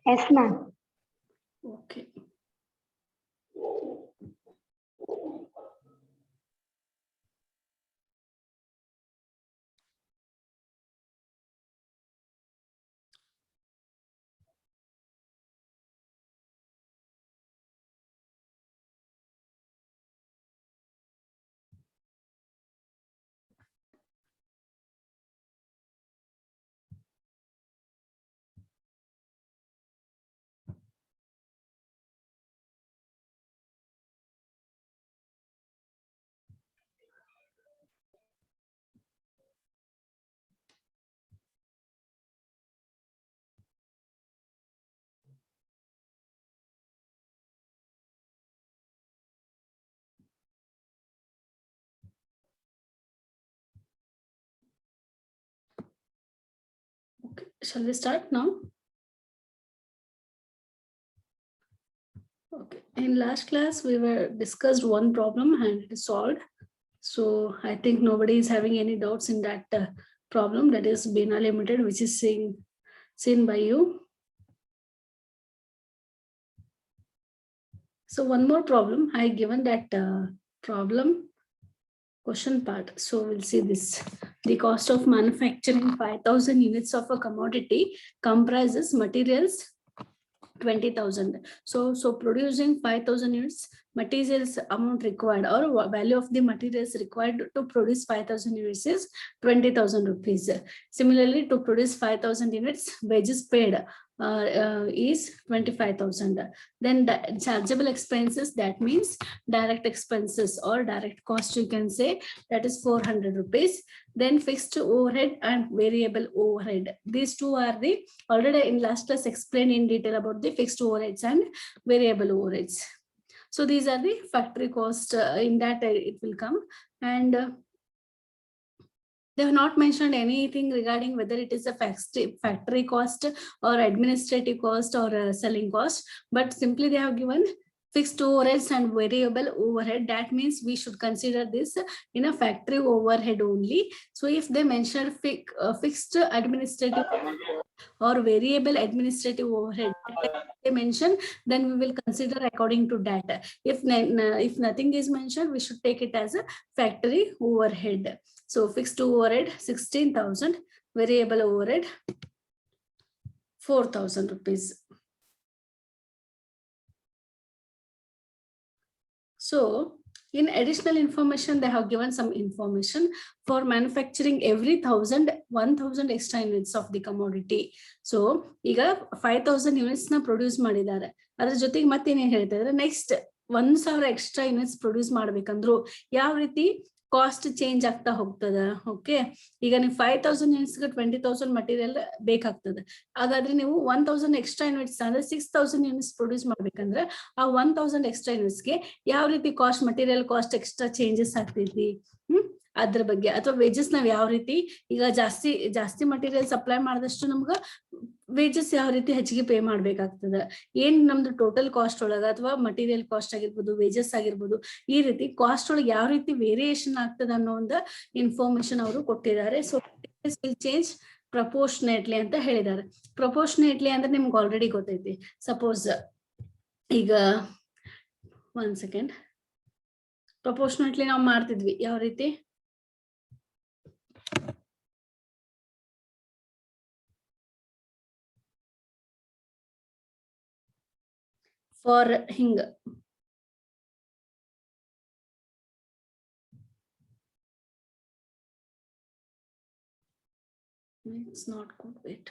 Yes, ma'am. Okay. Okay, shall we start now? Okay, in last class we were discussed one problem and it is solved. So I think nobody is having any doubts in that problem, that is Bina Limited, which is seen by you. So one more problem, I given that problem question part. So we'll see this. The cost of manufacturing 5,000 units of a commodity comprises materials 20,000. So producing 5,000 units, materials amount required or value of the materials required to produce 5,000 units is 20,000 rupees. Similarly, to produce 5,000 units, wages paid is 25,000. Then the chargeable expenses, that means direct expenses or direct cost, you can say, that is 400 rupees. Then fixed overhead and variable overhead. These two are the, already in last class explained in detail about the fixed overheads and variable overheads. So these are the factory cost, in that it will come. And they have not mentioned anything regarding whether it is a factory cost or administrative cost or selling cost, but simply they have given fixed overheads and variable overhead. That means we should consider this in a factory overhead only. So if they mention fixed administrative or variable administrative overhead they mention, then we will consider according to that. If nothing is mentioned, we should take it as a factory overhead. So fixed overhead 16,000, variable overhead 4,000 rupees. So in additional information, they have given some information for manufacturing every 1,000 extra units of the commodity. So ಈಗ 5,000 units na produce ಮಾಡಿದ್ದಾರೆ. ಅದರ ಜೊತೆಗೆ ಮತ್ತೇನೇನು ಹೇಳ್ತಾ ಇದ್ದಾರೆ, next 1,000 extra units produce ಮಾಡ್ಬೇಕಂದ್ರು ಯಾವ ರೀತಿ cost change ಆಗ್ತಾ ಹೋಗ್ತದ. ಓಕೆ, ಈಗ ನೀವು 5,000 ಯೂನಿಟ್ಸ್ಗೆ 20,000 ಮಟೀರಿಯಲ್ ಬೇಕಾಗ್ತದೆ. ಹಾಗಾದ್ರೆ ನೀವು 1,000 ಎಕ್ಸ್ಟ್ರಾ ಯೂನಿಟ್ಸ್ ಅಂದ್ರೆ 6,000 ಯೂನಿಟ್ಸ್ ಪ್ರೊಡ್ಯೂಸ್ ಮಾಡ್ಬೇಕಂದ್ರೆ ಆ 1,000 ಎಕ್ಸ್ಟ್ರಾ ಯೂನಿಟ್ಸ್ಗೆ ಯಾವ ರೀತಿ cost, material cost extra changes ಆಗ್ತೈತಿ ಅದ್ರ ಬಗ್ಗೆ, ಅಥವಾ ವೇಜಸ್ ನಾವ್ ಯಾವ ರೀತಿ ಈಗ ಜಾಸ್ತಿ ಮಟೀರಿಯಲ್ ಸಪ್ಲೈ ಮಾಡಿದಷ್ಟು ನಮ್ಗ ವೇಜಸ್ ಯಾವ ರೀತಿ ಹೆಚ್ಚಿಗೆ ಪೇ ಮಾಡ್ಬೇಕಾಗ್ತದ, ಏನ್ ನಮ್ದು ಟೋಟಲ್ ಕಾಸ್ಟ್ ಒಳಗ ಅಥವಾ ಮಟೀರಿಯಲ್ ಕಾಸ್ಟ್ ಆಗಿರ್ಬೋದು, ವೇಜಸ್ ಆಗಿರ್ಬೋದು, ಈ ರೀತಿ ಕಾಸ್ಟ್ ಒಳಗೆ ಯಾವ ರೀತಿ ವೇರಿಯೇಷನ್ ಆಗ್ತದ ಅನ್ನೋ ಒಂದು ಇನ್ಫಾರ್ಮೇಶನ್ ಅವರು ಕೊಟ್ಟಿದ್ದಾರೆ. ಸೊ ವಿಲ್ ಚೇಂಜ್ ಪ್ರಪೋರ್ಷನೇಟ್ಲಿ ಅಂತ ಹೇಳಿದ್ದಾರೆ. ಪ್ರಪೋರ್ಷನೇಟ್ಲಿ ಅಂದ್ರೆ ನಿಮ್ಗೆ ಆಲ್ರೆಡಿ ಗೊತ್ತೈತಿ. ಸಪೋಸ್ ಈಗ ಒಂದ್ ಸೆಕೆಂಡ್, ಪ್ರಪೋರ್ಷನೇಟ್ಲಿ ನಾವು ಮಾಡ್ತಿದ್ವಿ ಯಾವ ರೀತಿ, ಫಾರ್ ಹಿಂಗ it's not good, wait.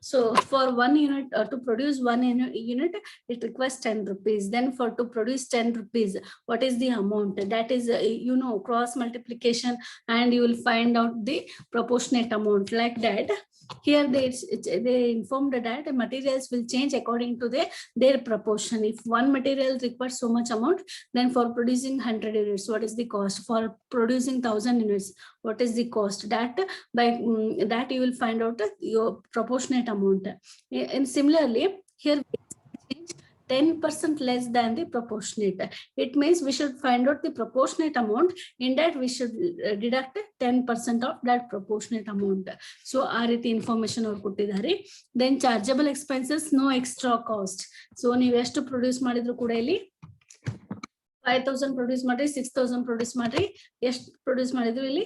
So for 1 unit, to produce 1 unit, it requires 10 rupees. Then to produce 10 rupees, what is the amount? That is, cross multiplication and you will find out the proportionate amount like that. Here they informed that materials will change according to their proportion. If one material requires so much amount, then for producing 100 units, what is the cost? For producing 1,000 units, what is the cost? That by that you will find out your proportionate amount. And similarly here 10% less than the proportionate. It means we should find out the proportionate amount. In that we should deduct 10% of that proportionate amount. So aa riti information avaru kottidare. Then chargeable expenses, no extra cost. So ನೀವು ಎಷ್ಟು produce ಮಾಡಿದ್ರು ಕೂಡ ಇಲ್ಲಿ 5000 produce ಮಾಡ್ರಿ 6000 produce ಮಾಡ್ರಿ ಎಷ್ಟು produce ಮಾಡಿದ್ರು ಇಲ್ಲಿ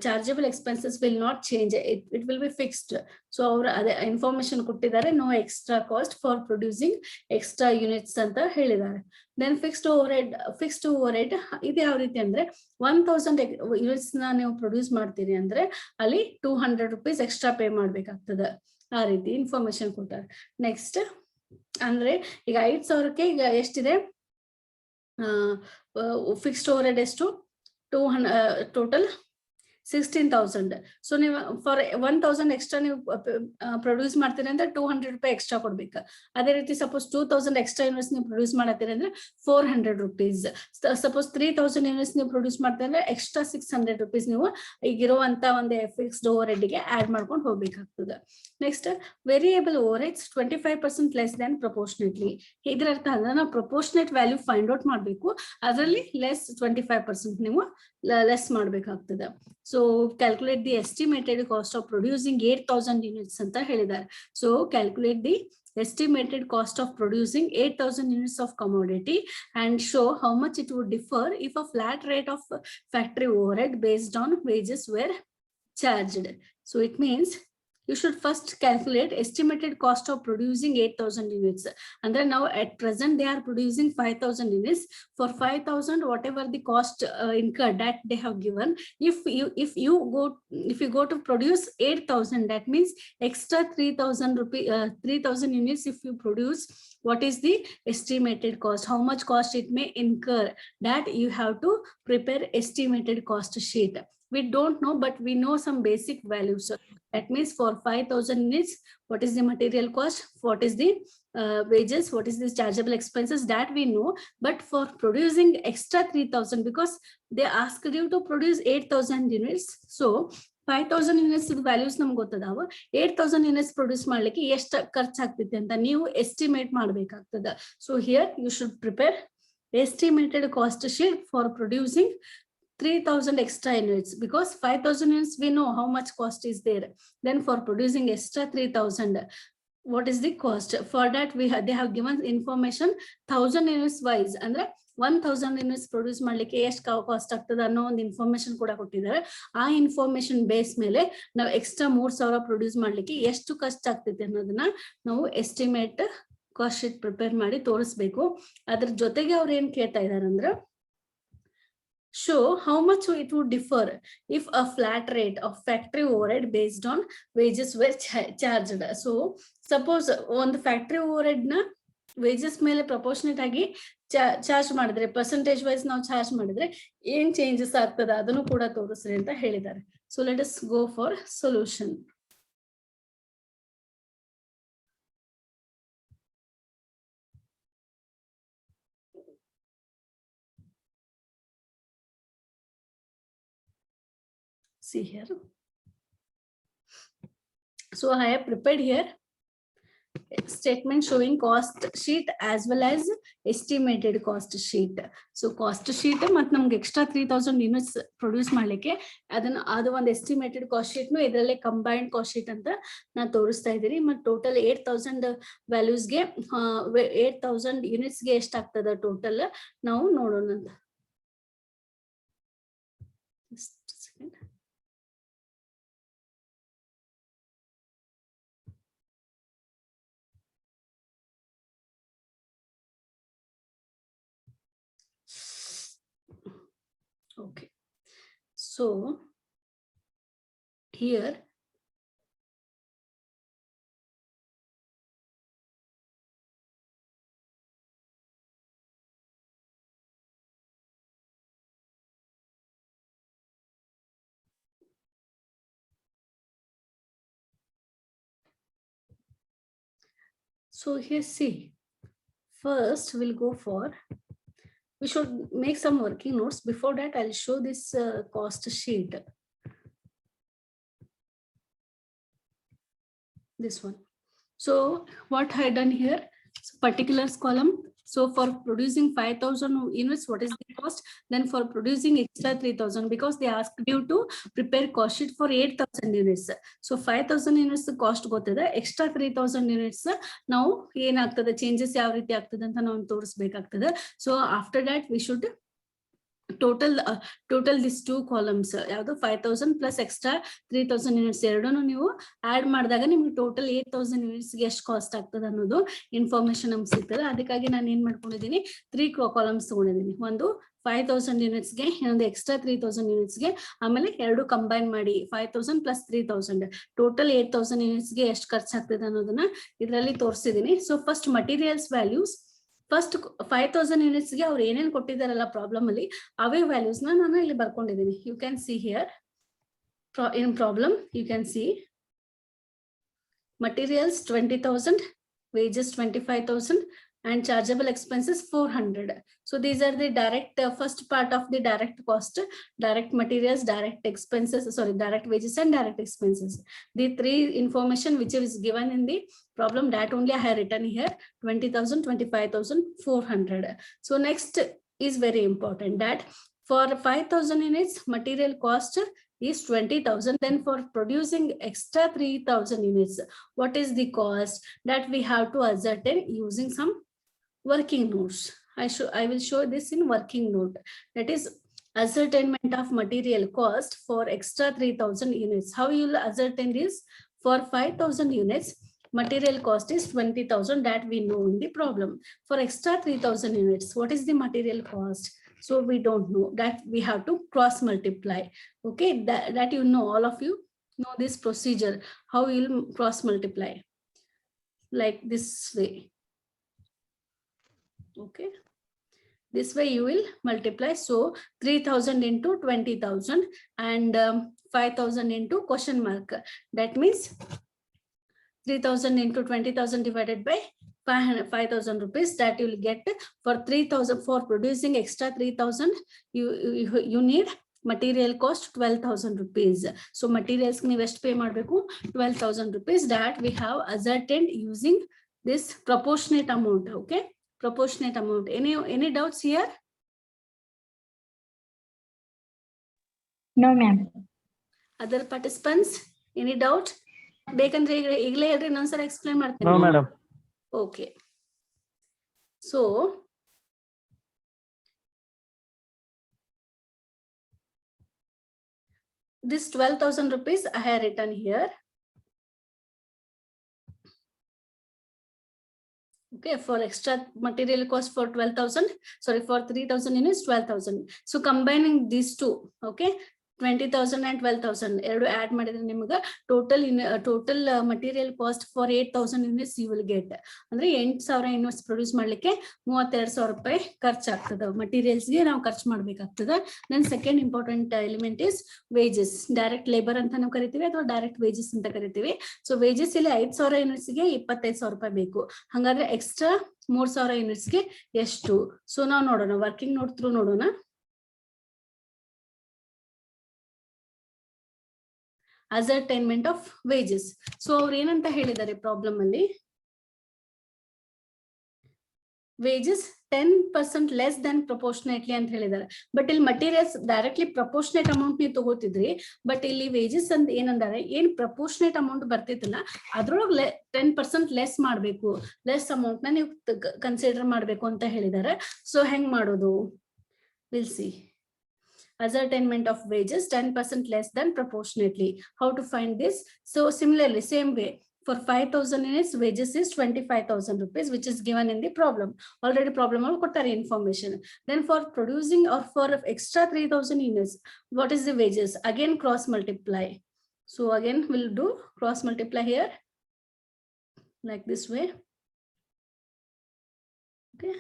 chargeable expenses will not change. It will be fixed. So our information kottidare, no extra cost for producing extra units anta helidare. Then fixed overhead ide yav riti andre 1000 units na ನೀವು produce ಮಾಡ್ತೀರಿ ಅಂದ್ರೆ ಅಲ್ಲಿ 200 rupees extra pay ಮಾಡ್ಬೇಕಾಗ್ತದೆ. ಆ ರೀತಿ information ಕೊಟ್ಟಾರೆ. Next ಅಂದ್ರೆ ಈಗ 5000ಕ್ಕೆ ಈಗ ಎಷ್ಟಿದೆ ಫಿಕ್ಸ್ಡ್ ಓವರ್ಹೆಡ್ ಎಷ್ಟು 200 ಟೋಟಲ್ 16,000. ಸೊ ನೀವು ಫಾರ್ 1000 ಎಕ್ಸ್ಟ್ರಾ ನೀವು ಪ್ರೊಡ್ಯೂಸ್ ಮಾಡ್ತೀರಿ ಅಂದ್ರೆ 200 ರೂಪಾಯಿ ಎಕ್ಸ್ಟ್ರಾ ಕೊಡ್ಬೇಕು. ಅದೇ ರೀತಿ ಸಪೋಸ್ 2000 ಎಕ್ಸ್ಟ್ರಾ ಯೂನಿಟ್ಸ್ ನೀವು ಪ್ರೊಡ್ಯೂಸ್ ಮಾಡತ್ತೀರಿ ಅಂದ್ರೆ 400 rupees. ಸಪೋಸ್ 3000 ಯೂನಿಟ್ಸ್ ನೀವು ಪ್ರೊಡ್ಯೂಸ್ ಮಾಡ್ತೀರಿ ಅಂದ್ರೆ ಎಕ್ಸ್ಟ್ರಾ 600 rupees ನೀವು ಈಗಿರುವಂತ ಒಂದು ಫಿಕ್ಸ್ಡ್ ಓವರ್ ಹೆಡ್ ಗೆ ಆಡ್ ಮಾಡ್ಕೊಂಡು ಹೋಗ್ಬೇಕಾಗ್ತದೆ. Next variable over heads 25% less than proportionately. ಇದ್ರ ಅರ್ಥ ಅಂದ್ರೆ ನಾವು ಪ್ರಪೋರ್ಷನೇಟ್ ವ್ಯಾಲ್ಯೂ ಫೈಂಡ್ ಔಟ್ ಮಾಡಬೇಕು, ಅದರಲ್ಲಿ ಲೆಸ್ 25% ನೀವು ಲೆಸ್ ಮಾಡ್ಬೇಕಾಗ್ತದೆ. So calculate the estimated cost of producing 8000 units ಅಂತ ಹೇಳಿದ್ದಾರೆ. So calculate the estimated cost of producing 8000 units of commodity and show how much it would differ if a flat rate of factory overhead based on wages were charged. So it means you should first calculate estimated cost of producing 8000 units. And then now at present they are producing 5000 units. For 5000, whatever the cost incurred that they have given, if you go to produce 8000, that means extra 3000 units if you produce, what is the estimated cost, how much cost it may incur, that you have to prepare estimated cost sheet. We don't know, but we know some basic values. So that means for 5000 units, what is the material cost, what is the wages, what is the chargeable expenses, that we know. But for producing extra 3000, because they asked you to produce 8000 units, so 5000 units values ನಮ್ಗೆ ಗೊತ್ತದಾವ. 8000 units produce ಮಾಡ್ಲಿಕ್ಕೆ ಎಷ್ಟು ಖರ್ಚಾಗ್ತೈತೆ ಅಂತ ನೀವು estimate ಮಾಡ್ಬೇಕಾಗ್ತದೆ. So here you should prepare estimated cost sheet for producing 3000 extra units, because 5000 units we know how much cost is there. Then for producing extra 3000, what is the cost? For that they have given information 1000 units wise, ಅಂದ್ರೆ 1000 units produce ಮಾಡ್ಲಿಕ್ಕೆ ಎಷ್ಟು cost ಆಗ್ತದೆ ಅನ್ನೋ ಒಂದು information ಕೂಡ ಕೊಟ್ಟಿದ್ದಾರೆ. ಆ information base ಮೇಲೆ ನಾವು ಎಕ್ಸ್ಟ್ರಾ 3000 ಪ್ರೊಡ್ಯೂಸ್ ಮಾಡ್ಲಿಕ್ಕೆ ಎಷ್ಟು ಖರ್ಚು ಆಗ್ತೈತೆ ಅನ್ನೋದನ್ನ ನಾವು ಎಸ್ಟಿಮೇಟ್ ಕಾಸ್ಟ್ ಶೀಟ್ ಪ್ರಿಪೇರ್ ಮಾಡಿ ತೋರಿಸ್ಬೇಕು. ಅದ್ರ ಜೊತೆಗೆ ಅವ್ರು ಏನ್ ಕೇಳ್ತಾ ಇದಾರೆ ಅಂದ್ರೆ show how much it would differ if a flat rate of factory overhead based on wages were charged. So suppose ಒಂದು ಫ್ಯಾಕ್ಟರಿ ಓವರ್ಹೆಡ್ ನ ವೇಜಸ್ ಮೇಲೆ ಪ್ರಪೋರ್ಷನೇಟ್ ಆಗಿ ಚಾರ್ಜ್ ಮಾಡಿದ್ರೆ, ಪರ್ಸೆಂಟೇಜ್ ವೈಸ್ ನಾವು ಚಾರ್ಜ್ ಮಾಡಿದ್ರೆ ಏನ್ ಚೇಂಜಸ್ ಆಗ್ತದೆ ಅದನ್ನು ಕೂಡ ತೋರಿಸ್ರಿ ಅಂತ ಹೇಳಿದ್ದಾರೆ. So let us go for solution. See here. So I have prepared here statement showing cost sheet as well as estimated cost sheet. So cost sheet ಮತ್ತೆ ನಮ್ಗೆ ಎಕ್ಸ್ಟ್ರಾ 3000 units ಪ್ರೊಡ್ಯೂಸ್ ಮಾಡ್ಲಿಕ್ಕೆ ಅದು ಒಂದು ಎಸ್ಟಿಮೇಟೆಡ್ ಕಾಸ್ಟ್ ಶೀಟ್ ನು ಇದರಲ್ಲೇ combined cost sheet ಅಂತ ನಾ ತೋರಿಸ್ತಾ ಇದ್ದೀನಿ. ಮತ್ತೆ ಟೋಟಲ್ 8000 ವ್ಯಾಲ್ಯೂಸ್ಗೆ 8000 units ಗೆ ಎಷ್ಟಾಗ್ತದೆ ಟೋಟಲ್ ನಾವು ನೋಡೋಣ ಅಂತ. Okay, so here see, first we'll go for, we should make some working notes. Before that I'll show this cost sheet, this one. So what I done here, So particulars column. So for producing 5,000 units, what is the cost? Then for producing extra 3,000, because they asked you to prepare cost sheet for 8,000 units. So 5,000 units cost ಗೊತ್ತಿದೆ, extra 3,000 units ನಾವು ಏನಾಗ್ತದೆ changes ಯಾವ ರೀತಿ ಆಗ್ತದೆ ಅಂತ ನಾವು ತೋರಿಸಬೇಕಾಗ್ತದೆ. So after that we should total these two columns ಯಾವುದು 5,000 plus extra 3,000 units ಎರಡನ್ನು ನೀವು ಆಡ್ ಮಾಡಿದಾಗ ನಿಮ್ಗೆ ಟೋಟಲ್ 8,000 units ಗೆ ಎಷ್ಟು ಕಾಸ್ಟ್ ಆಗ್ತದೆ ಅನ್ನೋದು ಇನ್ಫಾರ್ಮೇಶನ್ ನಮ್ಗೆ ಸಿಗ್ತದೆ. ಅದಕ್ಕಾಗಿ ನಾನು ಏನ್ ಮಾಡ್ಕೊಂಡಿದ್ದೀನಿ, 3 ಕಾಲಮ್ಸ್ ತಗೊಂಡಿದ್ದೀನಿ. ಒಂದು 5,000 units ಗೆ, ಇನ್ನೊಂದು ಎಕ್ಸ್ಟ್ರಾ 3,000 units ಗೆ, ಆಮೇಲೆ ಎರಡು ಕಂಬೈನ್ ಮಾಡಿ 5,000 plus 3,000 ಟೋಟಲ್ 8,000 units ಗೆ ಎಷ್ಟು ಖರ್ಚಾಗ್ತದೆ ಅನ್ನೋದನ್ನ ಇದರಲ್ಲಿ ತೋರಿಸಿದ್ದೀನಿ. So first materials values, first 5,000 units ಗೆ ಅವ್ರು ಏನೇನು ಕೊಟ್ಟಿದ್ದಾರಲ್ಲ ಪ್ರಾಬ್ಲಮ್ ಅಲ್ಲಿ ಅವೇ ವ್ಯಾಲ್ಯೂಸ್ ನಾನು ಇಲ್ಲಿ ಬರ್ಕೊಂಡಿದ್ದೀನಿ. You can see here in problem, you can see materials 20,000, wages 25,000 and chargeable expenses 400. So these are the direct first part of the direct cost, direct materials, direct expenses, sorry, direct wages and direct expenses. The three information which is given in the problem, that only I have written here, 20,000, 25,000, 400. So next is very important, that for 5,000 units material cost is 20,000. Then for producing extra 3,000 units, what is the cost that we have to ascertain using some working notes. I will show this in working note. That is ascertainment of material cost for extra 3,000 units. How you will ascertain this? For 5,000 units, material cost is 20,000, that we know in the problem. For extra 3,000 units, what is the material cost? So we don't know, that we have to cross multiply. Okay, that you know, all of you know this procedure, how you will cross multiply, like this way. Okay, this way you will multiply. So 3,000 into 20,000 and 5,000 into question mark. That means 3,000 into 20,000 divided by 5,000 rupees, that you will get. For 3,000, for producing extra 3,000, you need material cost 12,000 rupees. So materials ನೀವು ಎಷ್ಟು pay ಮಾಡಬೇಕು, 12,000 rupees, that we have ascertained using this proportionate amount. Okay, proportionate amount. Any doubts here? No ma'am. Other participants, any doubt? ಬೇಕಂದ್ರೆ ಈಗಲೇ ಹೇಳ್ರಿ, ಇನ್ನೊಂದ್ಸಲ explain ಮಾಡ್ತೀನಿ. No madam. Okay, so this 12,000 rupees I have written here. Okay, for extra material cost for 12,000, sorry, for 3,000 units 12,000. So combining these two, okay, 20,000 and 12,000 ಎರಡು add ಮಾಡಿದ್ರೆ ನಿಮಗೆ total material cost for 8,000 units you will get. ಅಂದ್ರೆ 8,000 units produce ಮಾಡ್ಲಿಕ್ಕೆ 32,000 ರೂಪಾಯಿ ಖರ್ಚಾಗ್ತದೆ, materials ಗೆ ನಾವು ಖರ್ಚು ಮಾಡ್ಬೇಕಾಗ್ತದೆ. Then second important element is wages, direct labor ಅಂತ ನಾವು ಕರಿತೀವಿ ಅಥವಾ direct wages ಅಂತ ಕರಿತೀವಿ. So wages ಇಲ್ಲಿ 5,000 units ಗೆ 25,000 ರೂಪಾಯಿ ಬೇಕು. ಹಾಗಾದ್ರೆ ಎಕ್ಸ್ಟ್ರಾ 3,000 units ಗೆ ಎಷ್ಟು? ಸೊ ನಾವು ನೋಡೋಣ, ವರ್ಕಿಂಗ್ ನೋಟ್ ಥ್ರೂ ನೋಡೋಣ. ascertainment of wages. So ಅವ್ರು ಏನಂತ ಹೇಳಿದ್ದಾರೆ ಪ್ರಾಬ್ಲಮ್ ಅಲ್ಲಿ, wages 10% ಲೆಸ್ ದನ್ ಪ್ರಪೋರ್ಷನೇಟ್ಲಿ ಅಂತ ಹೇಳಿದ್ದಾರೆ. ಬಟ್ ಇಲ್ಲಿ ಮಟೀರಿಯಲ್ಸ್ ಡೈರೆಕ್ಟ್ಲಿ ಪ್ರಪೋರ್ಷನೇಟ್ ಅಮೌಂಟ್ ನೀವು ತಗೋತಿದ್ರಿ, ಬಟ್ ಇಲ್ಲಿ ವೇಜಸ್ ಅಂತ ಏನಂದಾರೆ, ಏನ್ ಪ್ರಪೋರ್ಷನೇಟ್ ಅಮೌಂಟ್ ಬರ್ತಿತ್ತಲ್ಲ ಅದ್ರೊಳಗೆ 10% ಲೆಸ್ ಮಾಡ್ಬೇಕು, ಲೆಸ್ ಅಮೌಂಟ್ ನ ನೀವು ಕನ್ಸಿಡರ್ ಮಾಡ್ಬೇಕು ಅಂತ ಹೇಳಿದ್ದಾರೆ. ಸೊ ಹೆಂಗ್ ಮಾಡೋದು, will see. Ascertainment of wages 10% less than proportionately. How to find this? So similarly, same way, for 5,000 units, wages is 25,000 rupees, which is given in the problem. Already problem all kottare information. Then for producing or for extra 3,000 units, what is the wages? Again cross multiply. So again we'll do cross multiply here, like this way. Okay,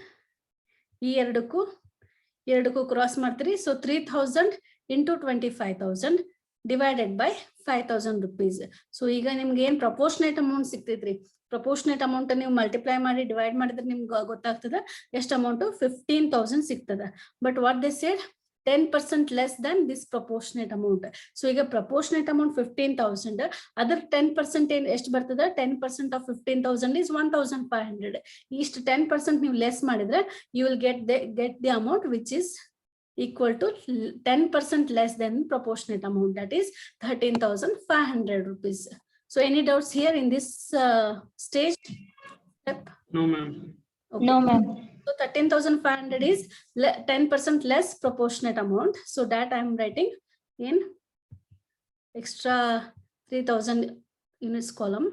ಈ ಎರಡಕ್ಕೂ cross ಮಾಡ್ತೀರಿ. So 3,000 into 25,000 divided by 5,000 rupees. So ಈಗ ನಿಮ್ಗೆ ಏನ್ proportionate amount ಸಿಗ್ತೈತ್ರಿ, proportionate amount ನೀವು multiply ಮಾಡಿ divide ಮಾಡಿದ್ರೆ ನಿಮ್ಗೆ ಗೊತ್ತಾಗ್ತದ ಎಷ್ಟು ಅಮೌಂಟ್, 15,000 ಸಿಗ್ತದ. But what they said, 10% less than this proportionate amount. So ಈಗ proportionate amount 15,000, other 10% ಎಷ್ಟು ಬರ್ತದೆ? 10% of 15,000 is 1,500. ಇಷ್ಟು 10% ನೀವು ಲೆಸ್ ಮಾಡಿದ್ರೆ you will get the amount which is equal to 10% less than proportionate amount, that is 13,500 rupees. So any doubts here in this stage step? No, ma'am. Okay. No, ma'am. So 13,500 is 10% less proportionate amount. So that I am writing in extra 3,000 units column.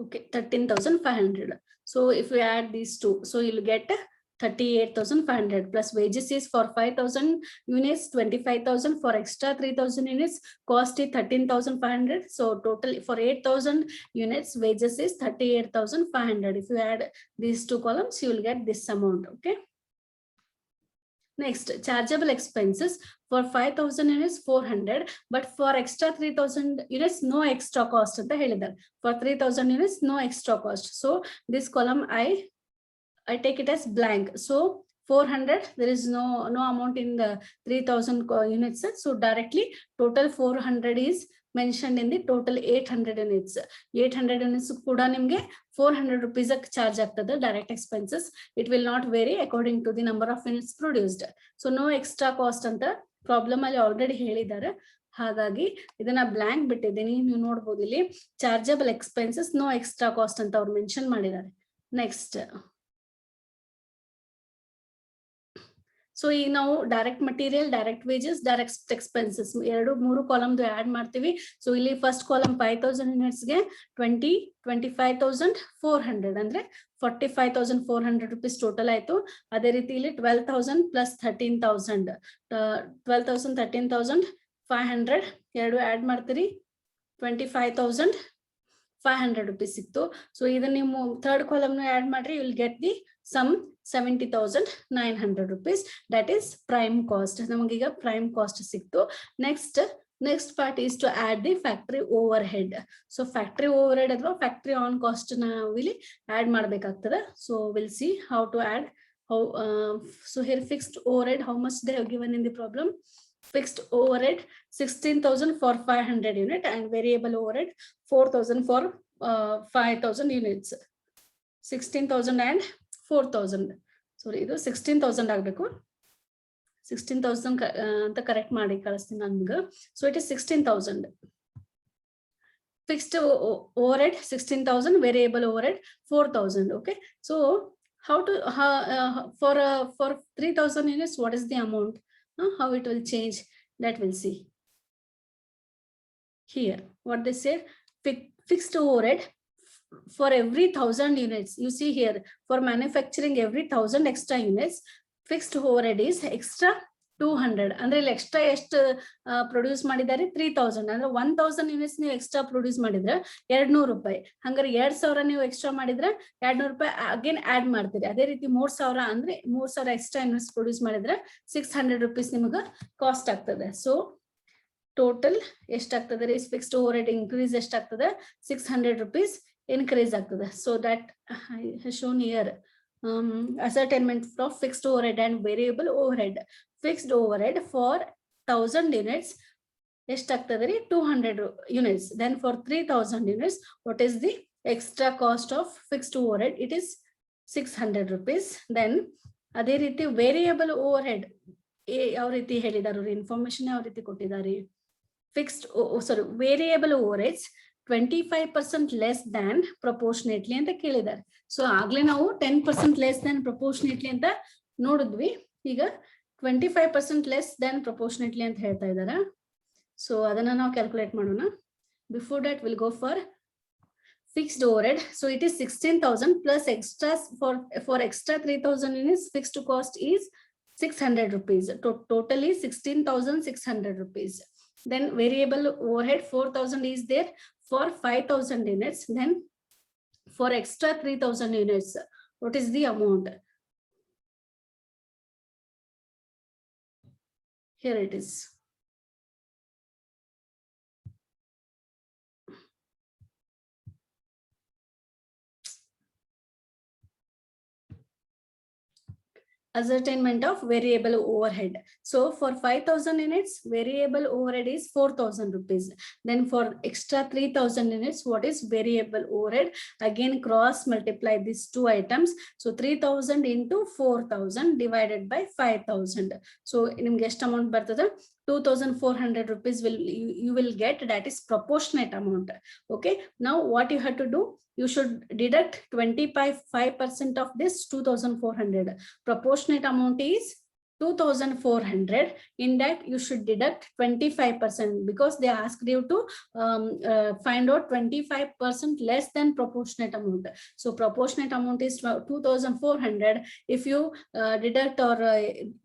Okay, 13,500. So if we add these two, so you'll get 38,500 plus wages is for 5,000 units, 25,000 for extra 3,000 units, cost is 13,500. So total for 8,000 units, wages is 38,500. If you add these two columns, you will get this amount. Okay. Next, chargeable expenses for 5,000 units 400, but for extra 3,000 units no extra cost anta helidare. For 3,000 units no extra cost. So this column I take it as blank. So 400, there is no amount in the 3,000 units. So directly total 400 is mentioned in the total 800 units. 800 units kuda nimge 400 rupees charge ಆಗ್ತದೆ direct expenses. It will not vary according to the number of units produced. So no extra cost ಅಂತ problem ಅಲ್ಲಿ already ಹೇಳಿದ್ದಾರೆ. ಹಾಗಾಗಿ ಇದನ್ನ blank ಬಿಟ್ಟಿದ್ದೀನಿ. ನೀವು ನೋಡಬಹುದು ಇಲ್ಲಿ chargeable expenses no extra cost ಅಂತ ಅವ್ರು ಮೆನ್ಷನ್ ಮಾಡಿದ್ದಾರೆ. ನೆಕ್ಸ್ಟ್, ಸೊ ಈಗ ನಾವು direct material, direct wages, direct expenses ಎರಡು ಮೂರು ಕಾಲಮ್ ಆಡ್ ಮಾಡ್ತೀವಿ. ಸೊ ಇಲ್ಲಿ ಫಸ್ಟ್ ಕಾಲಮ್ 5,000 ಯೂನಿಟ್ಸ್ ಗೆ 25,400 ಅಂದ್ರೆ 45,400 rupees ಟೋಟಲ್ ಆಯ್ತು. ಅದೇ ರೀತಿ ಇಲ್ಲಿ 12,000 ಪ್ಲಸ್ 13,000 12,000 13,500 ಎರಡು ಆಡ್ ಮಾಡ್ತೀರಿ, 25,500 rupees ಸಿಕ್ತು. ಸೊ ಇದನ್ನ ನೀವು ಥರ್ಡ್ ಕಾಲಮ್ ಆಡ್ ಮಾಡ್ರಿ, you will get the sum 70,900 rupees. That is prime cost. ನಮಗೀಗ prime cost ಸಿಕ್ತು. Next part is to add the factory overhead. So factory overhead ಅಥವಾ factory on cost ನ ಇಲ್ಲಿ add ಮಾಡಬೇಕಾಗ್ತದೆ. So we'll see how to add. So here fixed overhead, how much they have given in the problem. Fixed overhead 16,000 for 500 unit and variable overhead 4,000 for 5,000 units. 16,000 and 4,000. Sorry, ಇದು 16,000 ಆಗಬೇಕು. 16,000 ಅಂತ correct ಮಾಡಿ ಕಳಿಸ್ತೀನಿ ನನ್ಗೆ. So it is 16,000. Fixed overhead 16,000, variable overhead 4,000. Okay, so how to for 3,000 units, what is the amount? How it will change, that we'll see here. What they said, fixed overhead for every 1,000 units. You see here, for manufacturing every 1,000 extra units, fixed overhead is extra 200. ಅಂದ್ರೆ ಇಲ್ಲಿ extra ಎಷ್ಟು produce ಮಾಡಿದ್ದಾರೆ 3,000. ಅಂದ್ರೆ 1,000 units ನೀವು extra produce ಮಾಡಿದ್ರೆ 200 ರೂಪಾಯಿ. ಹಂಗಾರೆ 2,000 ನೀವು ಎಕ್ಸ್ಟ್ರಾ ಮಾಡಿದ್ರೆ 200 ರೂಪಾಯಿ ಅಗೇನ್ ಆಡ್ ಮಾಡ್ತೀರಿ. ಅದೇ ರೀತಿ 3,000 ಅಂದ್ರೆ 3,000 ಎಕ್ಸ್ಟ್ರಾ ಯೂನಿಟ್ಸ್ ಪ್ರೊಡ್ಯೂಸ್ ಮಾಡಿದ್ರೆ 600 rupees ನಿಮಗೆ ಕಾಸ್ಟ್ ಆಗ್ತದೆ. ಸೊ ಟೋಟಲ್ ಎಷ್ಟಾಗ್ತದೆ ರೀ? ಫಿಕ್ಸ್ಡ್ ಓವರ್ ಹೆಡ್ ಇನ್ಕ್ರೀಸ್ ಎಷ್ಟಾಗ್ತದೆ? 600 rupees increase ಆಗ್ತದೆ. So that I have shown here. Ascertainment of fixed overhead and variable overhead. Fixed overhead for 1,000 units ಎಷ್ಟಾಗ್ತದೆ ರೀ? 200 units. Then for 3,000 units, what is the extra cost of fixed overhead? It is 600 rupees. Then ಅದೇ ರೀತಿ variable overhead ಯಾವ ರೀತಿ ಹೇಳಿದಾರೆ, information ಯಾವ ರೀತಿ ಕೊಟ್ಟಿದ್ದಾರೆ? Fixed variable overheads 25% less than proportionately ಅಂತ ಕೇಳಿದ್ದಾರೆ. ಸೊ ಆಗ್ಲೇ ನಾವು 10% ಲೆಸ್ ದ್ಯಾನ್ ಪ್ರಪೋರ್ಷನೇಟ್ಲಿ ಅಂತ ನೋಡಿದ್ವಿ. ಈಗ 25% ಲೆಸ್ ದ್ಯಾನ್ ಪ್ರಪೋರ್ಷನೇಟ್ಲಿ ಅಂತ ಹೇಳ್ತಾ ಇದ್ದಾರೆ. ಸೊ ಅದನ್ನ ನಾವು ಕ್ಯಾಲ್ಕುಲೇಟ್ ಮಾಡೋಣ. Before that will go for fixed overhead. So it is 16,000 plus extras for extra 3,000 units. Fixed cost is 600 rupees. Totally 16,600 rupees. Then variable overhead 4,000 is there for 5,000 units. Then for extra 3,000 units, what is the amount? Here it is. Ascertainment of variable overhead. So for 5,000 units, variable overhead is 4,000 rupees. Then for extra 3,000 units, what is variable overhead? Again, cross multiply these two items. So 3,000 into 4,000 divided by 5,000. So in guest amount bartada 2,400 rupees you will get, that is proportionate amount. Okay. Now what you have to do? You should deduct 25% of this 2,400. Proportionate amount is 2,400. In that you should deduct 25% because they asked you to find out 25% less than proportionate amount. So proportionate amount is 2,400. If you deduct or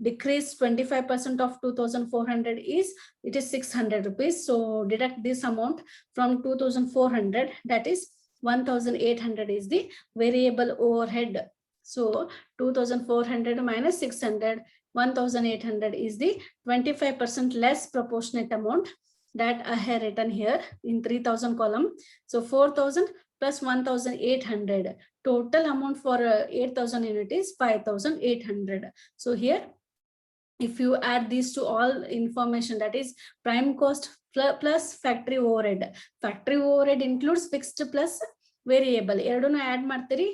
decrease 25% of 2,400 is, it is 600 rupees. So deduct this amount from 2,400, that is 1,800 is the variable overhead. So 2,400 minus 600, 1,800 is the 25% less proportionate amount that I have written here in 3,000 column. So 4,000 plus 1,800. Total amount for 8,000 unit is 5,800. So here, if you add these to all information, that is prime cost plus factory overhead. Factory overhead includes fixed plus variable. Eradunu add ಮಾಡ್ತೀರಿ.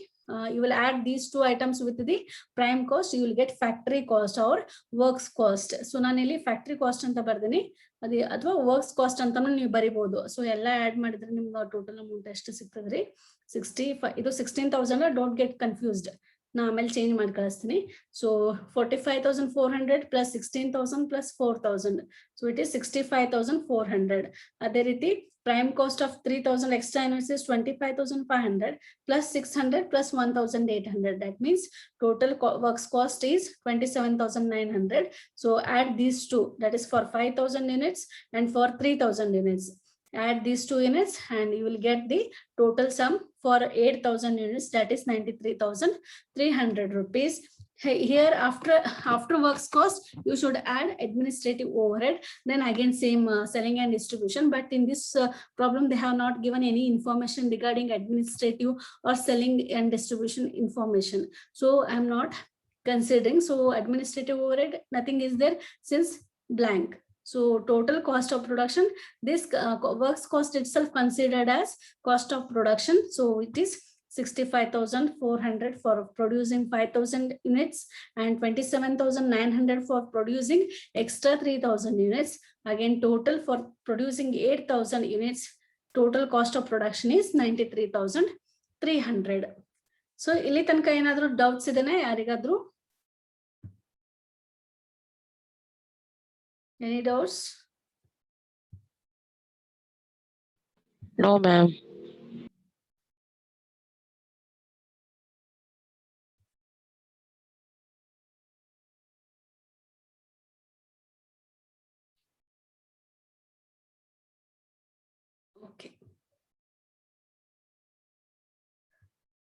You will add these two items with the prime cost. You will get factory cost or works cost. So ನಾನು ಇಲ್ಲಿ factory cost ಅಂತ ಬರ್ತೀನಿ, ಅದೇ ಅಥವಾ works cost ಅಂತಾನು ನೀವು ಬರಿಬಹುದು. So ಎಲ್ಲ ಆಡ್ ಮಾಡಿದ್ರೆ ನಿಮ್ಗೆ ಟೋಟಲ್ ಅಮೌಂಟ್ ಎಷ್ಟು ಸಿಗ್ತದ್ರಿ? 65. ಇದು 16,000. Don't get confused. ನಾ ಆಮೇಲೆ ಚೇಂಜ್ ಮಾಡಿ ಕಳಿಸ್ತೀನಿ. So 45,400 plus 16,000 plus 4,000. So it is 65,400. ಅದೇ ರೀತಿ prime cost of 3,000 extra units is 25,500 plus 600 plus 1,800. That means total works cost is 27,900. So add these two, that is for 5,000 units and for 3,000 units. Add these two units and you will get the total sum for 8,000 units, that is 93,300 rupees. Here after works cost, you should add administrative overhead. Then again same selling and distribution. But in this problem, they have not given any information regarding administrative or selling and distribution information. So I'm not considering. So administrative overhead, nothing is there since blank. So total cost of production, this works cost itself considered as cost of production. So it is 65,400 for producing 5,000 units and 27,900 for producing extra 3,000 units. Again, total for producing 8,000 units, total cost of production is 93,300. So ಇಲ್ಲಿ ತನಕ ಏನಾದರೂ doubts ಇದೆನಾ ಯಾರಿಗಾದ್ರೂ? Any doubts? No, ma'am. Okay.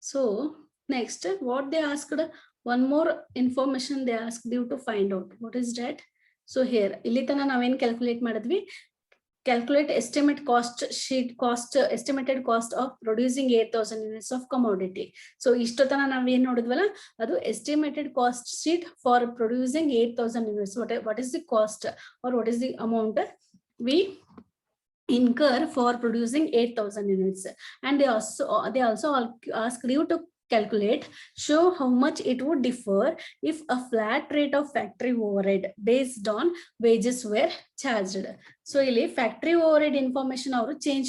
So next, what they asked, one more information they asked you to find out. What is that? So here, ಇಲ್ಲಿ ತನ ನಾವೇನ್ calculate ಮಾಡಿದ್ವಿ, calculate estimate cost sheet, estimated cost of producing 8,000 units of commodity. So ಇಷ್ಟೊತ್ತನ ನಾವೇನ್ ನೋಡಿದ್ವಲ್ಲ, ಅದು estimated cost sheet for producing 8,000 units. What is the cost or what is the amount we incur for producing 8,000 units? And they also asked you to calculate, show how much it would differ if a flat rate of factory overhead based on wages were charged. So ಇಲ್ಲಿ factory overhead information ಅವರು change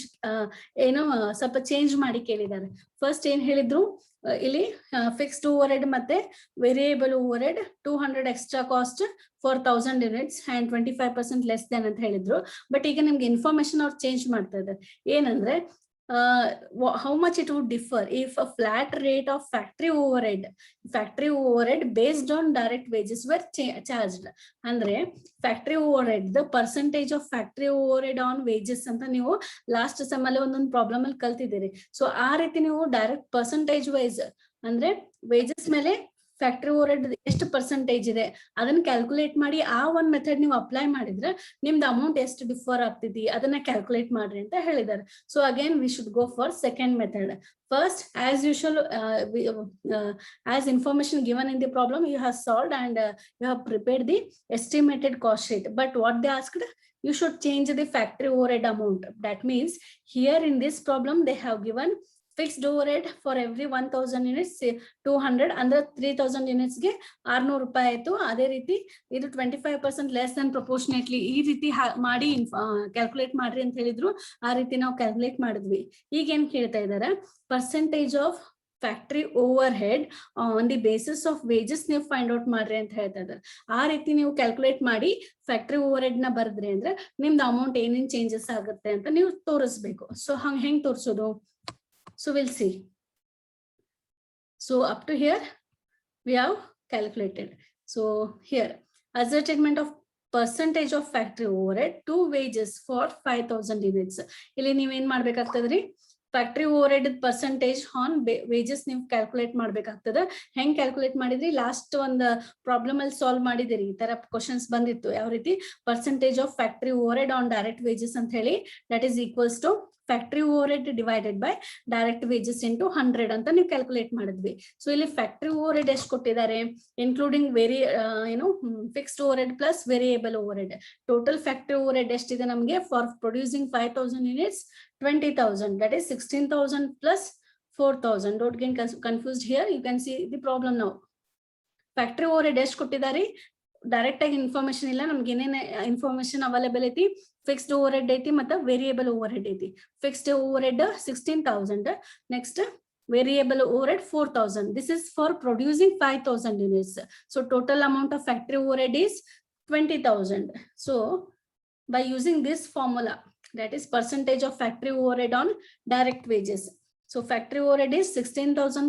ಏನೋ ಸ್ವಲ್ಪ change ಮಾಡಿ ಕೇಳಿದ್ದಾರೆ. First ಏನ್ ಹೇಳಿದ್ರು, ಇಲ್ಲಿ fixed overhead ಮತ್ತೆ variable overhead 200 extra cost for 1,000 units and 25% less than ಅಂತ ಹೇಳಿದ್ರು. ಬಟ್ ಈಗ ನಿಮ್ಗೆ ಇನ್ಫಾರ್ಮೇಶನ್ ಅವ್ರು ಚೇಂಜ್ ಮಾಡ್ತಾ ಇದ್ದಾರೆ. ಏನಂದ್ರೆ how much it would differ if a flat rate of factory overhead based on direct wages were charged. Andre factory overhead, the percentage of factory overhead on wages anta ನೀವು last sem ಅಲ್ಲಿ ಒಂದೊಂದು problem ಅಲ್ಲಿ ಕಲ್ತಿದ್ದೀರಿ. So ಆ ರೀತಿ ನೀವು direct percentage wise ಅಂದ್ರೆ wages ಮೇಲೆ factory over head ಎಷ್ಟು ಪರ್ಸೆಂಟೇಜ್ ಇದೆ ಅದನ್ನ ಕ್ಯಾಲ್ಕುಲೇಟ್ ಮಾಡಿ ಆ ಒಂದ್ ಮೆಥಡ್ ನೀವು ಅಪ್ಲೈ ಮಾಡಿದ್ರೆ ನಿಮ್ದು ಅಮೌಂಟ್ ಎಷ್ಟು ಡಿಫರ್ ಆಗ್ತೈತಿ ಅದನ್ನ ಕ್ಯಾಲ್ಕುಲೇಟ್ ಮಾಡ್ರಿ ಅಂತ ಹೇಳಿದ್ದಾರೆ. So again we should go for second method. First, as usual, as information given in the problem, you have solved and you have prepared the estimated cost sheet. But what they asked, you should change the factory overhead amount. That means here in this problem, they have given fixed overhead for every 1000 units 200 ಅಂದ್ರೆ 3000 units ಗೆ 600 ರೂಪಾಯಿ ಆಯ್ತು. ಅದೇ ರೀತಿ ಇದು 25% less than proportionately ಈ ರೀತಿ ಮಾಡಿ ಕ್ಯಾಲ್ಕುಲೇಟ್ ಮಾಡ್ರಿ ಅಂತ ಹೇಳಿದ್ರು. ಆ ರೀತಿ ನಾವು ಕ್ಯಾಲ್ಕುಲೇಟ್ ಮಾಡಿದ್ವಿ. ಈಗ ಏನ್ ಕೇಳ್ತಾ ಇದಾರೆ, percentage of factory over head on the basis of wages ನೀವು ಫೈಂಡ್ ಔಟ್ ಮಾಡ್ರಿ ಅಂತ ಹೇಳ್ತಾ ಇದ್ದಾರೆ. ಆ ರೀತಿ ನೀವು ಕ್ಯಾಲ್ಕುಲೇಟ್ ಮಾಡಿ ಫ್ಯಾಕ್ಟ್ರಿ ಓವರ್ ಹೆಡ್ ನ ಬರೆದ್ರಿ ಅಂದ್ರೆ ನಿಮ್ದು ಅಮೌಂಟ್ ಏನೇನ್ ಚೇಂಜಸ್ ಆಗುತ್ತೆ ಅಂತ ನೀವು ತೋರಿಸ್ಬೇಕು. ಸೊ ಹೆಂಗ್ ತೋರಿಸೋದು? So we'll see. So up to here we have calculated. So here ascertainment of percentage of factory overhead to wages for 5000 units. ಇಲ್ಲಿ ನೀವು ಏನ್ ಮಾಡ್ಬೇಕಾಗ್ತದ್ರಿ, factory overhead percentage on wages ನೀವು ಕ್ಯಾಲ್ಕುಲೇಟ್ ಮಾಡ್ಬೇಕಾಗ್ತದ. ಹೆಂಗ್ ಕ್ಯಾಲ್ಕುಲೇಟ್ ಮಾಡಿದ್ರಿ, ಲಾಸ್ಟ್ ಒಂದು ಪ್ರಾಬ್ಲಮ್ ಅಲ್ಲಿ ಸಾಲ್ವ್ ಮಾಡಿದಿರಿ. ಈ ತರ ಕ್ವಶನ್ಸ್ ಬಂದಿತ್ತು. ಯಾವ ರೀತಿ percentage of factory overhead on direct wages ಅಂತ ಹೇಳಿ, that is equals to factory overhead divided by direct wages into 100 ಅಂತ ನೀವು ಕ್ಯಾಲ್ಕುಲೇಟ್ ಮಾಡಿದ್ವಿ. ಸೊ ಇಲ್ಲಿ ಫ್ಯಾಕ್ಟ್ರಿ ಓವರ್ಹೆಡ್ ಎಷ್ಟು ಕೊಟ್ಟಿದ್ದಾರೆ, including fixed overhead plus variable overhead. Total factory overhead ಎಷ್ಟಿದೆ ನಮಗೆ, for producing 5000 units 20,000, that is 16,000 plus 4,000. Don't get confused here. You can see the problem now. Factory overhead ಎಷ್ಟು ಕೊಟ್ಟಿದ್ದಾರೆ, direct ಆಗಿ information ಇಲ್ಲ ನಮ್ಗೆ. ಏನೇನು ಇನ್ಫಾರ್ಮೇಶನ್ ಅವೈಲೇಬಲ್ ಐತಿ, fixed overhead ಐತಿ ಮತ್ತು ವೇರಿಯೇಬಲ್ ಓವರ್ಹೆಡ್ ಐತಿ. Fixed overhead 16,000, next variable overhead 4,000. This is for producing 5,000 units. So total amount of factory overhead is 20,000. So by using this formula, that is percentage of factory overhead on direct wages. So factory overhead is 16,000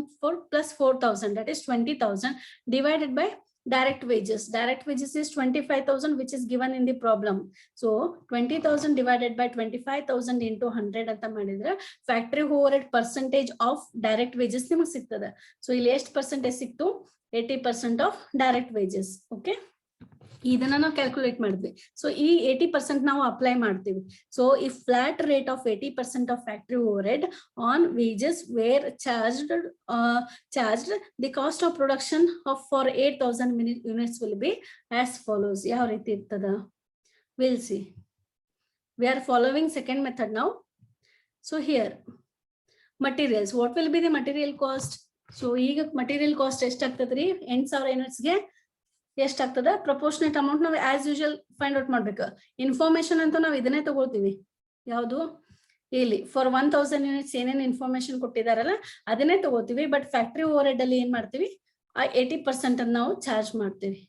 plus 4,000, that is 20,000 divided by direct wages. Direct wages is 25,000, which is given in the problem. So 20,000 divided by 25,000 into 100 ಅಂತ ಮಾಡಿದ್ರೆ factory overhead percentage of direct wages ನಿಮಗೆ ಸಿಗ್ತದೆ. So ಇಲ್ಲಿ ಎಷ್ಟು percentage ಸಿಕ್ತು, 80% of direct wages. Okay, ಇದನ್ನ ನಾವು calculate ಮಾಡಿದ್ವಿ. ಸೊ ಈ 80% ನಾವು ಅಪ್ಲೈ ಮಾಡ್ತೀವಿ. ಸೊ ಈ flat rate of 80% of factory overhead on wages were charged the cost of production of for 8,000 units will be as follows. ಯಾವ ರೀತಿ ಇರ್ತದ, will see. We are following second method now. So here materials, what will be the material cost. So ಈಗ material cost ಎಷ್ಟಾಗ್ತದ್ರಿ, 8,000 unitsಗೆ ಎಷ್ಟಾಗ್ತದ, proportionate amount ನಾವು as usual find out ಮಾಡ್ಬೇಕು. Information ಅಂತ ನಾವು ಇದನ್ನೇ ತಗೊಳ್ತೀವಿ. ಯಾವುದು, ಇಲ್ಲಿ ಫಾರ್ 1000 units ಏನೇನು ಇನ್ಫಾರ್ಮೇಶನ್ ಕೊಟ್ಟಿದಾರಲ್ಲ ಅದನ್ನೇ ತಗೋತೀವಿ. ಬಟ್ ಫ್ಯಾಕ್ಟ್ರಿ ಓವರ್ಹೆಡ್ ಅಲ್ಲಿ ಏನ್ ಮಾಡ್ತೀವಿ, ಆ 80% ಅನ್ನು ನಾವು ಚಾರ್ಜ್ ಮಾಡ್ತೀವಿ.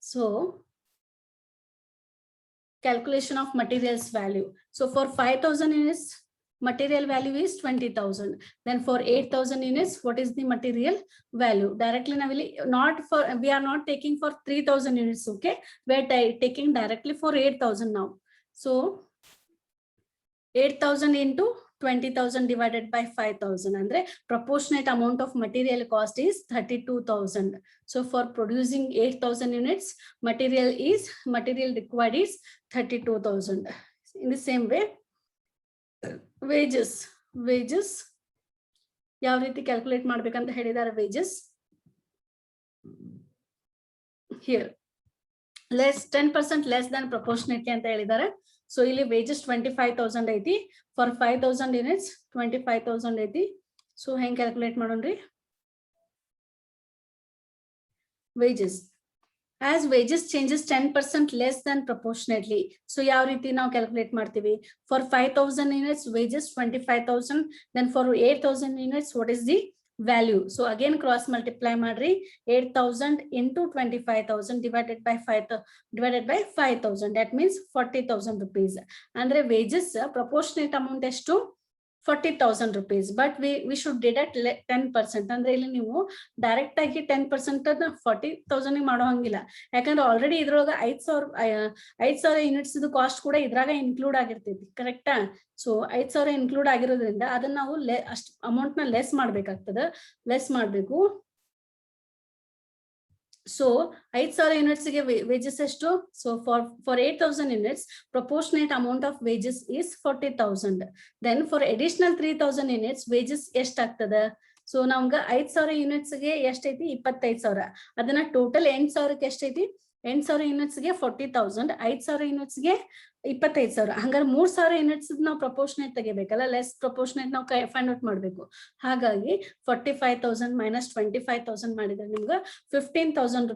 So calculation of materials value. So for 5,000 units material value is 20,000. Then for 8,000 units, what is the material value? Directly now we are not taking for 3,000 units. Okay, we are taking directly for 8,000 now. So 8,000 into 20,000 divided by 5,000 andre proportionate amount of material cost is 32,000. So for producing 8,000 units, material required is 32,000. In the same way, wages ಯಾವ ರೀತಿ calculate ಮಾಡ್ಬೇಕಂತ ಹೇಳಿದಾರೆ. wages here 10% less than proportionately ಅಂತ ಹೇಳಿದಾರೆ. So ಇಲ್ಲಿ wages 25,000 ಐತಿ, for 5,000 units 25,000 ಐತಿ. So ಹೆಂಗ್ calculate ಮಾಡೋಣ್ರಿ, wages as wages changes 10% less than proportionately. So ಯಾವ ರೀತಿ ನಾವು ಕ್ಯಾಲ್ಕುಲೇಟ್ ಮಾಡ್ತೀವಿ, for 5,000 units wages 25,000, then for 8,000 units what is the value. So again cross multiply ಮಾಡ್ರಿ, 8,000 into 25,000 divided by 5,000, that means 40,000 rupees. ಅಂದ್ರೆ wages proportionate amount ಎಷ್ಟು, 40,000 rupees. But we should deduct 10%. ಅಂದ್ರೆ ಇಲ್ಲಿ ನೀವು ಡೈರೆಕ್ಟ್ ಆಗಿ 10% 40,000 ಮಾಡೋ ಹಂಗಿಲ್ಲ. ಯಾಕಂದ್ರೆ ಆಲ್ರೆಡಿ ಇದ್ರೊಳಗ 5,000 units ಕಾಸ್ಟ್ ಕೂಡ ಇದ್ರಾಗ ಇನ್ಕ್ಲೂಡ್ ಆಗಿರ್ತೈತಿ. ಕರೆಕ್ಟಾ? ಸೊ 5,000 ಇನ್ಕ್ಲೂಡ್ ಆಗಿರೋದ್ರಿಂದ ಅದನ್ನ ನಾವು ಅಷ್ಟು ಅಮೌಂಟ್ ನ ಲೆಸ್ ಮಾಡ್ಬೇಕಾಗ್ತದ. ಲೆಸ್ ಮಾಡ್ಬೇಕು. ಸೊ 5,000 ಯೂನಿಟ್ಸ್ ಗೆ ವೇಜಸ್ ಎಷ್ಟು? So for 8,000 units proportionate amount of wages is 40,000. Then for additional 3,000 units wages ಎಷ್ಟ್ ಆಗ್ತದ? ಸೊ ನಮ್ಗ 5,000 ಯೂನಿಟ್ಸ್ ಗೆ ಎಷ್ಟೈತಿ? 25,000. ಅದನ್ನ ಟೋಟಲ್ 8,000ಕ್ಕೆ ಎಷ್ಟೈತಿ? 8,000 ಯೂನಿಟ್ಸ್ ಗೆ 40,000, 5,000 ಯೂನಿಟ್ಸ್ ಗೆ 25,000. ಹಂಗಾರೆ 3,000 ಯೂನಿಟ್ಸ್ ನಾವು ಪ್ರಪೋರ್ಷನೇಟ್ ತೆಗಿಬೇಕಲ್ಲ, ಲೆಸ್ ಪ್ರಪೋರ್ಷನೇಟ್ ನಾವು ಫೈಂಡ್ ಔಟ್ ಮಾಡ್ಬೇಕು. ಹಾಗಾಗಿ 45,000 ಮೈನಸ್ 25,000 ಮಾಡಿದ್ರೆ ನಿಮ್ಗೆ 15,000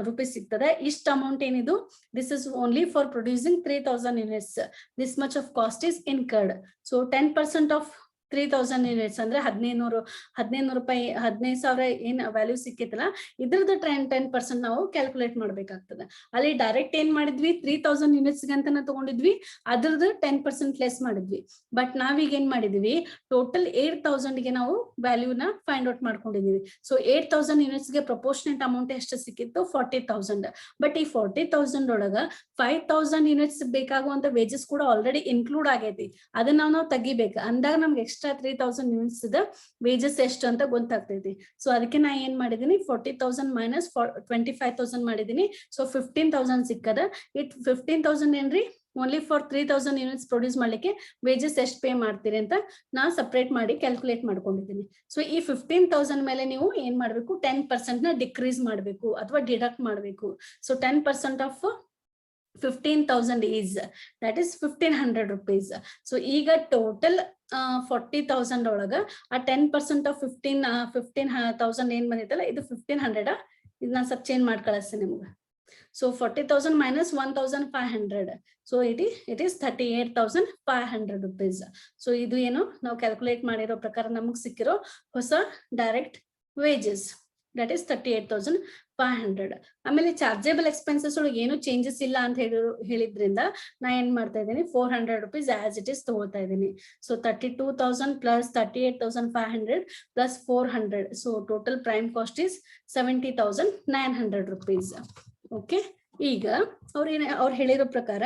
rupees ಸಿಗ್ತದೆ. ಇಷ್ಟ ಅಮೌಂಟ್ ಏನಿದು? This is only for producing 3,000 units. This much of cost is incurred. So 10% of 3,000 units ಅಂದ್ರೆ 1,500 ರೂಪಾಯಿ, 15,000 ಏನ್ ವ್ಯಾಲ್ಯೂ ಸಿಕ್ಕಿತ್ತಲ್ಲ, ಇದ್ರದ್ದು 10% ನಾವು ಕ್ಯಾಲ್ಕುಲೇಟ್ ಮಾಡ್ಬೇಕಾಗ್ತದೆ. ಅಲ್ಲಿ ಡೈರೆಕ್ಟ್ ಏನ್ ಮಾಡಿದ್ವಿ? 3,000 ಯೂನಿಟ್ಸ್ ಅಂತಾನೆ ತಗೊಂಡಿದ್ವಿ, ಅದ್ರದ್ದು 10% ಲೆಸ್ ಮಾಡಿದ್ವಿ. ಬಟ್ ನಾವೀಗ ಏನ್ ಮಾಡಿದ್ವಿ? ಟೋಟಲ್ 8,000 ಗೆ ನಾವು ವ್ಯಾಲ್ಯೂನ ಫೈಂಡ್ ಔಟ್ ಮಾಡ್ಕೊಂಡಿದೀವಿ. ಸೊ 8,000 ಯೂನಿಟ್ಸ್ ಗೆ ಪ್ರಪೋರ್ಷನೇಟ್ ಅಮೌಂಟ್ ಎಷ್ಟು ಸಿಕ್ಕಿತ್ತು? 40,000. ಬಟ್ ಈ 40,000 ಒಳಗ 5,000 ಯೂನಿಟ್ಸ್ ಬೇಕಾಗುವಂತ ವೇಜಸ್ ಕೂಡ ಆಲ್ರೆಡಿ ಇನ್ಕ್ಲೂಡ್ ಆಗೈತಿ. ಅದನ್ನ ನಾವು ತೆಗಿಬೇಕು. ಅಂದಾಗ ನಮ್ಗೆ ಎಕ್ಸ್ಟ್ರಾ 3,000 ಯೂನಿಟ್ಸ್ ವೇಜಸ್ ಎಷ್ಟು ಅಂತ ಗೊತ್ತಾಗ್ತೈತಿ. ಸೊ ಅದಕ್ಕೆ ನಾ ಏನ್ ಮಾಡಿದೀನಿ? 40,000 ಮೈನಸ್ 25,000 ಮಾಡಿದೀನಿ. ಸೊ 15,000 ಸಿಕ್ಕದ. 15,000 ಏನ್ರಿ? ಓನ್ಲಿ ಫಾರ್ 3,000 ಯೂನಿಟ್ಸ್ ಪ್ರೊಡ್ಯೂಸ್ ಮಾಡ್ಲಿಕ್ಕೆ ವೇಜಸ್ ಎಷ್ಟು ಪೇ ಮಾಡ್ತೀರಿ ಅಂತ ನಾ ಸಪರೇಟ್ ಮಾಡಿ ಕ್ಯಾಲ್ಕುಲೇಟ್ ಮಾಡ್ಕೊಂಡಿದ್ದೀನಿ. ಸೊ ಈ 15,000 ಮೇಲೆ ನೀವು ಏನ್ ಮಾಡ್ಬೇಕು? 10% ನ ಡಿಕ್ರೀಸ್ ಮಾಡ್ಬೇಕು ಅಥವಾ ಡಿಡಕ್ಟ್ ಮಾಡ್ಬೇಕು. So 10% of 15,000 is that is 1,500 rupees. So ಈಗ ಟೋಟಲ್ 40,000 ಒಳಗ ಆ 10% ಆಫ್ 15,000 ಏನ್ ಬಂದಿತ್ತಲ್ಲ, ಇದು 1,500. ಇದನ್ನ ಸ್ವಲ್ಪ ಚೇಂಜ್ ಮಾಡಿ ಕಳಿಸ್ತೀನಿ ನಿಮ್ಗೆ. So 40,000 minus 1,500. So it is 38,500 rupees. So ಇದು ಏನು ನಾವು ಕ್ಯಾಲ್ಕುಲೇಟ್ ಮಾಡಿರೋ ಪ್ರಕಾರ ನಮಗ್ ಸಿಕ್ಕಿರೋ ಹೊಸ ಡೈರೆಕ್ಟ್ ವೇಜಸ್. That is 38,500. ಆಮೇಲೆ ಚಾರ್ಜೇಬಲ್ ಎಕ್ಸ್ಪೆನ್ಸಸ್ ಒಳಗೆ ಏನು ಚೇಂಜಸ್ ಇಲ್ಲ ಅಂತ ಹೇಳಿದ್ರಿಂದ ನಾ ಏನ್ ಮಾಡ್ತಾ ಇದ್ದೀನಿ? 400 rupees ಆಸ್ ಇಟ್ ಇಸ್ ತಗೋತಾ ಇದ್ದೀನಿ. So 32,000 plus 38,500 plus 400. So total prime cost is 70,900 rupees. Okay, ಈಗ ಅವ್ರು ಹೇಳಿರೋ ಪ್ರಕಾರ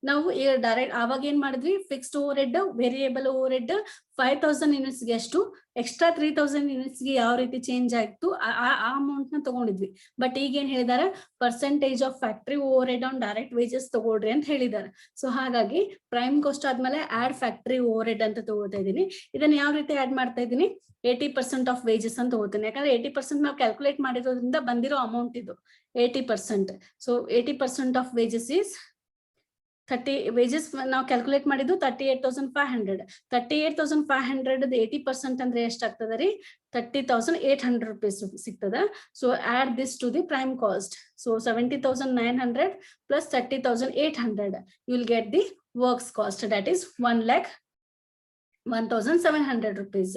ನಾವು ಈಗ ಡೈರೆಕ್ಟ್ ಆವಾಗ ಏನ್ ಮಾಡಿದ್ವಿ? Fixed over head, variable over head 5,000 units ಗೆ ಎಷ್ಟು, ಎಕ್ಸ್ಟ್ರಾ 3,000 ಯೂನಿಟ್ಸ್ ಗೆ ಯಾವ ರೀತಿ ಚೇಂಜ್ ಆಯ್ತು ಆ ಅಮೌಂಟ್ ನ ತಗೊಂಡಿದ್ವಿ. ಬಟ್ ಈಗ ಏನ್ ಹೇಳಿದಾರೆ? Percentage of factory over head on direct wages ತಗೊಳ್ರಿ ಅಂತ ಹೇಳಿದಾರೆ. ಸೊ ಹಾಗಾಗಿ ಪ್ರೈಮ್ ಕಾಸ್ಟ್ ಆದ್ಮೇಲೆ ಆಡ್ ಫ್ಯಾಕ್ಟ್ರಿ ಓವರ್ ಹೆಡ್ ಅಂತ ತಗೋತಾ ಇದ್ದೀನಿ. ಇದನ್ನ ಯಾವ ರೀತಿ ಆಡ್ ಮಾಡ್ತಾ ಇದ್ದೀನಿ? 80% ಆಫ್ ವೇಜಸ್ ಅಂತ ತಗೋತೀನಿ. ಯಾಕಂದ್ರೆ 80% ನಾವು ಕ್ಯಾಲ್ಕುಲೇಟ್ ಮಾಡಿರೋದ್ರಿಂದ ಬಂದಿರೋ ಅಮೌಂಟ್ ಇದು 80%. So 80% of wages is 30. Wages ನಾವು ಕ್ಯಾಲ್ಕುಲೇಟ್ ಮಾಡಿದ್ದು 38,500. 38,500 80% ಅಂದ್ರೆ ಎಷ್ಟಾಗ್ತದ ರೀ? 30,800 rupees ಸಿಗ್ತದ. So add this to the prime cost. So 70,900 plus 30,800 you will get the works cost. That is 1,01,700 rupees.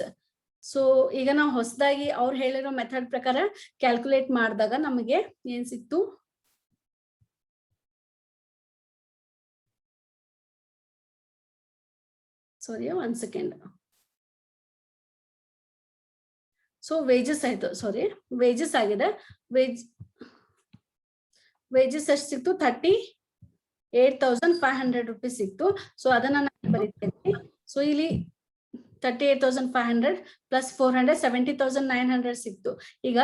So ಈಗ ನಾವು ಹೊಸದಾಗಿ ಅವ್ರು ಹೇಳಿರೋ ಮೆಥಡ್ ಪ್ರಕಾರ ಕ್ಯಾಲ್ಕುಲೇಟ್ ಮಾಡಿದಾಗ ನಮಗೆ ಏನ್ ಸಿಕ್ತು? ಸಾರಿ, 1 second. ಸೊ ವೇಜಸ್ ಆಯ್ತು, ಸಾರಿ ವೇಜಸ್ ಆಗಿದೆ. ವೇಜಸ್ ಎಷ್ಟು ಸಿಕ್ತು? 38,500 rupees ಸಿಕ್ತು. ಸೊ ಅದನ್ನ ನಾನು ಬರೀತೇನೆ. ಸೊ ಇಲ್ಲಿ 38,500 ಪ್ಲಸ್ 400 70,900 ಸಿಕ್ತು. ಈಗ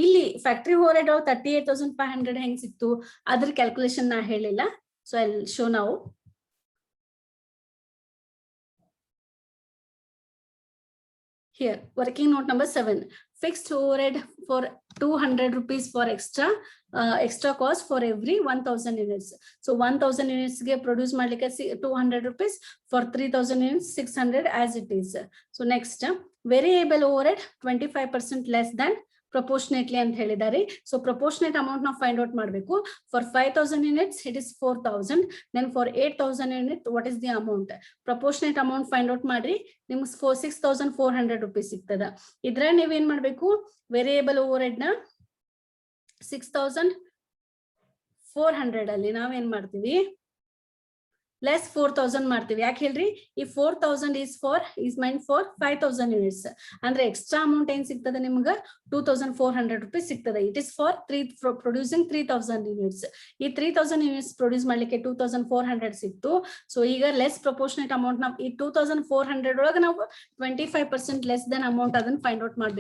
ಇಲ್ಲಿ ಫ್ಯಾಕ್ಟ್ರಿ ಓವರ್ ಹೆಡ್ 38,500 ಹೆಂಗ್ ಸಿಕ್ತು? ಅದ್ರ ಕ್ಯಾಲ್ಕುಲೇಷನ್ ನಾ ಹೇಳಿಲ್ಲ. So I will show now. Here, working note number 7. Fixed overhead for 200 rupees for extra cost for every 1,000 units. So 1,000 units ge produce ಮಾಡ್ಲಿಕ್ಕೆ 200 rupees, for 3,000 units 600 as it is. So next, variable overhead 25% less than proportionately ಅಂತ ಹೇಳಿದ್ದಾರೆ. So proportionate amount ನಾವು find out ಮಾಡಬೇಕು. For 5,000 units it is 4,000. Then for 8,000 unit what is the amount? Proportionate amount find out ಮಾಡ್ರಿ. ನಿಮ್ಗೆ 6,400 rupees ಸಿಗ್ತದ. ಇದ್ರ ನೀವೇನ್ ಮಾಡ್ಬೇಕು? ವೇರಿಯೇಬಲ್ ಓವರ್ ಹೆಡ್ ನ 6,400 ಅಲ್ಲಿ ನಾವೇನ್ ಮಾಡ್ತೀವಿ? ಲೆಸ್ 4,000 ಮಾಡ್ತೀವಿ. ಯಾಕೆ ಹೇಳ್ರಿ? ಈ 4,000 is meant for 5,000 ಯೂನಿಟ್ಸ್. ಅಂದ್ರೆ ಎಕ್ಸ್ಟ್ರಾ ಅಮೌಂಟ್ ಏನ್ ಸಿಗ್ತದೆ ನಿಮ್ಗೆ? 2,400 rupees ಸಿಗ್ತದೆ. It is for producing 3,000 units. ಈ 3,000 ಯೂನಿಟ್ಸ್ ಪ್ರೊಡ್ಯೂಸ್ ಮಾಡ್ಲಿಕ್ಕೆ 2,400 ಸಿಕ್ತು. ಸೊ ಈಗ ಲೆಸ್ ಪ್ರಪೋರ್ಷನೇಟ್ ಅಮೌಂಟ್ ನಾವು ಈ 2,400 ಒಳಗೆ ನಾವು 25% ಲೆಸ್ ದೆನ್ ಅಮೌಂಟ್ ಅದನ್ನ ಫೈಂಡ್ ಔಟ್ ಮಾಡ್ಬೇಕು.